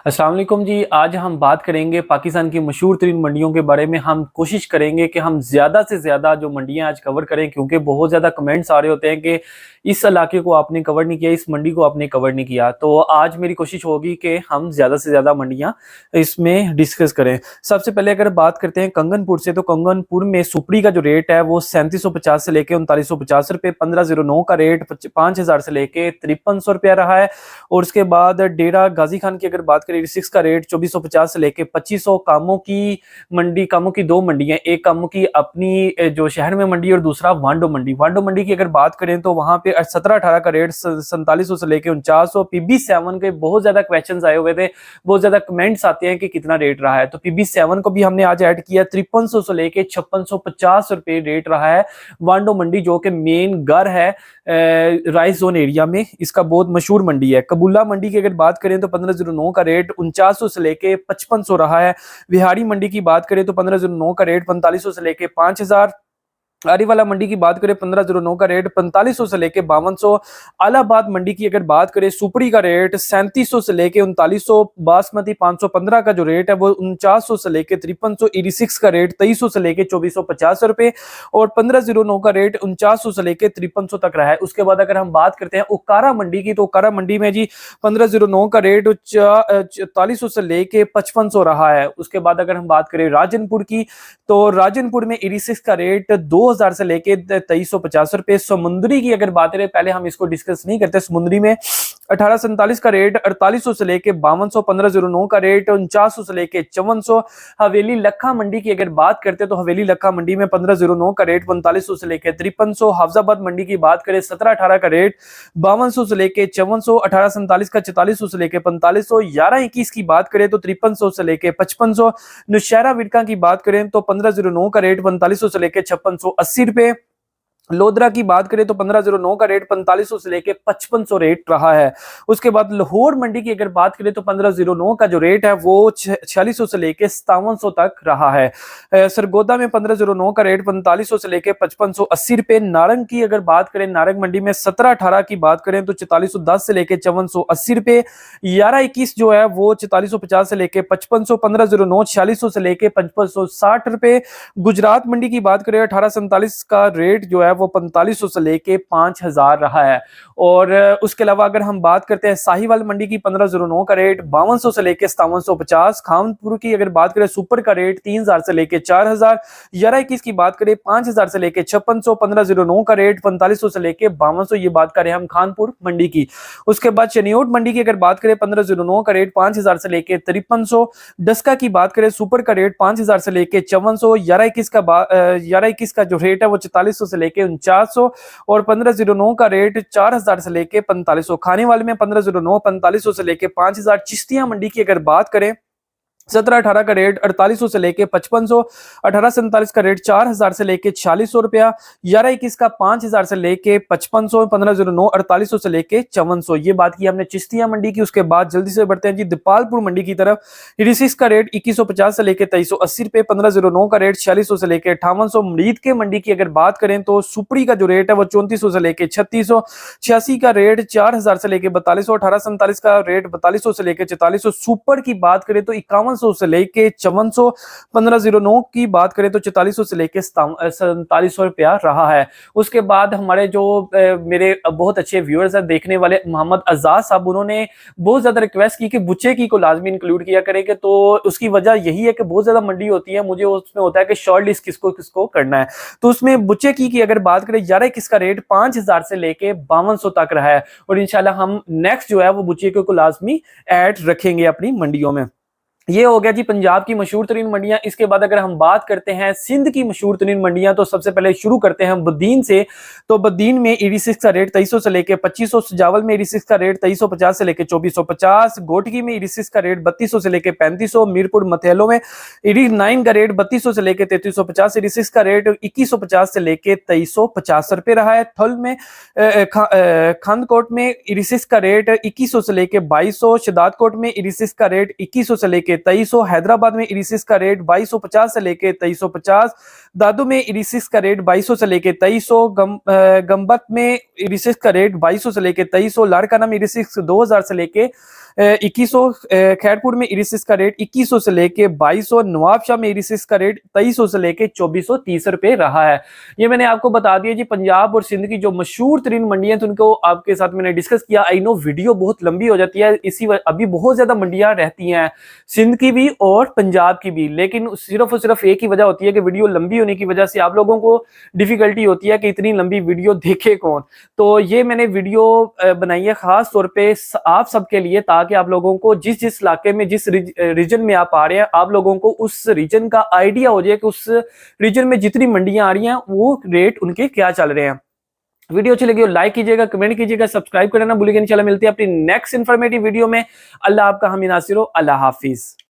अस्सलाम वालेकुम जी। आज हम बात करेंगे पाकिस्तान की मशहूर तरीन मंडियों के बारे में। हम कोशिश करेंगे कि हम ज़्यादा से ज़्यादा जो मंडियां आज कवर करें, क्योंकि बहुत ज़्यादा कमेंट्स आ रहे होते हैं कि इस इलाके को आपने कवर नहीं किया, इस मंडी को आपने कवर नहीं किया। तो आज मेरी कोशिश होगी कि हम ज़्यादा से ज़्यादा मंडियां इसमें डिस्कस करें। सबसे पहले अगर बात करते हैं कंगनपुर से, तो कंगनपुर में सुपड़ी का जो रेट है वो 3750 से लेके 3950 रुपये, 1509 का रेट 5000 से लेके 5300 रुपया रहा है। और उसके बाद डेरा गाजी खान की अगर बात करें, 86 का रेट 2450 से लेके 2500। कामों की मंडी, कामों की दो मंडियां, एक कामों की अपनी जो शहर में मंडी और दूसरा वांडो मंडी। वांडो मंडी की अगर बात करें तो वहां पे 17-18 का रेट 4700 से लेके 4900। PB7 के बहुत ज्यादा क्वेश्चन आए हुए थे, बहुत ज्यादा कमेंट्स आते हैं कि कितना रेट रहा है, तो PB7 को भी हमने आज ऐड किया। 5300 से लेके 5650 रुपए रेट रहा है वांडो मंडी, जो कि मेन घर है राइस जोन एरिया में। इसका बहुत मशहूर मंडी है। कबूला मंडी की अगर बात करें तो 1509 का रेट 4900 से लेके 5500 रहा है। विहारी मंडी की बात करें तो 1509 का रेट 4500 से लेके 5000। आरीवाला मंडी की बात करें 1509 का रेट 4500 से लेके 5200। अलाहाबाद मंडी की अगर बात करें, सुपड़ी का रेट 3700 से लेके 3900। बासमती 515 का जो रेट है वो 4900 से लेके 5300। 86 का रेट 2300 से लेके 2450 रुपए और 1509 का रेट 4900 से लेके 5300 तक रहा है। उसके बाद अगर हम बात करते हैं उकारा मंडी की, तो उकारा मंडी में जी 1509 का रेट 4400 से लेके 5500 रहा है। उसके बाद अगर हम बात करें राजनपुर की, तो राजनपुर में 86 का रेट 2000 से लेके 2350 रुपए। समुद्री की अगर बात करें, पहले हम इसको डिस्कस नहीं करते, समुद्री में 1847 का रेट 4800 से लेके 5200। 1509 का रेट 4900 से लेके 5400। हवेली लखा मंडी की अगर बात करते तो हवेली लखा मंडी में 1509 का रेट 4500 से लेके 5300। हाफजाबाद मंडी की बात करें, 1718 का रेट 5200 से लेके 5400। 1847 का 4400 से लेके 4500। 1121 की बात करें तो 5300 से लेके 5500। नौशहरा विरका की बात करें तो 1509 का रेट 4500 से लेके 5680 रुपए। लोधरा की बात करें तो 1509 का रेट 4500 से लेके 5500 रेट रहा है। उसके बाद लाहौर मंडी की अगर बात करें तो 1509 का जो रेट है वो 4600 से लेके 5700 तक रहा है। सरगोदा में 1509 का रेट 4500 से लेके 5580 रुपए। नारंग की अगर बात करें, नारंग मंडी में 1718 की बात करें तो 4410 से लेके 5480 रुपए। 1121 जो है वो 4450 से लेके 5500। 1509 4600 से लेके 5560 रुपए। गुजरात मंडी की बात करें, 1847 का रेट जो है वो 4500 से लेके 5000 रहा है। और उसके अलावा अगर हम बात करते हैं साहिवाल मंडी की, 1509 का रेट 5200 से लेके 5750। खानपुर की अगर बात करें, सुपर का रेट 3000 से लेके 4000। 1121 की बात करें 5000 से लेके 5600। 1509 का रेट 4500 से लेके 5200। ये बात करें हम खानपुर मंडी की। उसके बाद शनियोट मंडी की अगर बात करें, 1509 का रेट 5000 से लेके 5300। डस्का की बात करें, सुपर का रेट 5000 से लेके 5400। 1121 का जो रेट है वो 4400 से लेके 4900 और 1509 का रेट 4000 से लेके 4500। खाने वाले में 1509 4500 से लेके 5000। चिश्तिया मंडी की अगर बात करें, 1718 का रेट 4800 से लेके 5500। 1847 का रेट 4000 से लेके 4600 रुपया। 1121 का 5000 से लेके 5500। 1509 4800 से लेके 5400। ये बात की हमने चिश्तिया मंडी की। उसके बाद जल्दी से बढ़ते हैं जी दीपालपुर मंडी की तरफ। 86 का रेट 2150 से लेके 2380 रुपए। 1509 का रेट 4600 से लेके 5800। मरीद के मंडी की अगर बात करें तो सुपड़ी का जो रेट है वो 3400 से लेके 3600। 86 का रेट 4000 से लेके 4200। 1847 का रेट 4200 से लेके 4400। सुपर की बात करें तो 5100 से लेके 5400। 1509 की बात करें तो 4400 से लेके 4700 रुपया रहा है। उसके बाद हमारे जो मेरे बहुत अच्छे व्यूअर्स हैं, देखने वाले, मोहम्मद आजाद साहब, उन्होंने बहुत ज्यादा रिक्वेस्ट की कि बुच्चे की को लाजमी इंक्लूड किया करेंगे। तो उसकी वजह यही है कि बहुत ज्यादा मंडी होती है, मुझे उसमें होता है कि शॉर्ट लिस्ट किसको किसको करना है। तो उसमें बुच्चे की अगर बात करें, 1121 का रेट 5000 से लेके 5200 तक रहा है। और इंशाल्लाह हम नेक्स्ट जो है वो बुच्चे को लाजमी ऐड रखेंगे अपनी मंडियों में। ये हो गया जी पंजाब की मशहूर तरीन मंडियां। इसके बाद अगर हम बात करते हैं सिंध की मशहूर तरीन मंडियां, तो सबसे पहले शुरू करते हैं बद्दीन से। तो बद्दीन में 86 का रेट 2300 से लेके 2500। सजावल में 86 का रेट 2350 से लेके 2450। गोटकी में 86 का रेट 3200 से लेके 3500। मीरपुर मथेलो में 89 का रेट 3200 से लेके 3350। 86 का रेट 2150 से लेके 2350 रुपए रहा है। थल में खंदकोट में 86 का रेट 2100 से लेके 2200। शदादकोट में 86 का रेट 2100 से लेके लेके 2300, हैदराबाद में इरिसिस का रेट 2250 से लेके 2350, दादू में इरिसिस का रेट 2200 से लेके 2300, गंबत में इरिसिस का रेट 2200 से लेके 2300, लाड़काना में इरिसिस 2000 से लेके 2100, खैरपुर में इरिसिस का रेट 2100 से लेके 2200, नवाबशाह में इरिसिस का रेट 2300 से लेके 2430 रुपए रहा है। ये मैंने आपको बता दिया जी पंजाब और सिंध की जो मशहूर तरीन मंडियां थी उनको आपके साथ मैंने डिस्कस किया। आई नो वीडियो बहुत लंबी हो जाती है, अभी बहुत ज्यादा मंडियां रहती हैं सिंध की भी और पंजाब की भी, लेकिन सिर्फ और सिर्फ एक ही वजह होती है कि वीडियो लंबी होने की वजह से आप लोगों को डिफिकल्टी होती है कि इतनी लंबी वीडियो देखे कौन। तो ये मैंने वीडियो बनाई है खास तौर पे आप सबके लिए, ताकि आप लोगों को जिस जिस इलाके में जिस रीजन में आप आ रहे हैं आप लोगों को उस रीजन का आइडिया हो जाए कि उस रीजन में जितनी मंडियां आ रही हैं वो रेट उनके क्या चल रहे हैं। वीडियो अच्छी लगी हो लाइक कीजिएगा, कमेंट कीजिएगा, सब्सक्राइब करना ना भूलिएगा। इंशाल्लाह मिलते हैं अपनी नेक्स्ट इंफॉर्मेटिव वीडियो में। अल्लाह आपका हामी नासिर हो। अल्लाह हाफिज।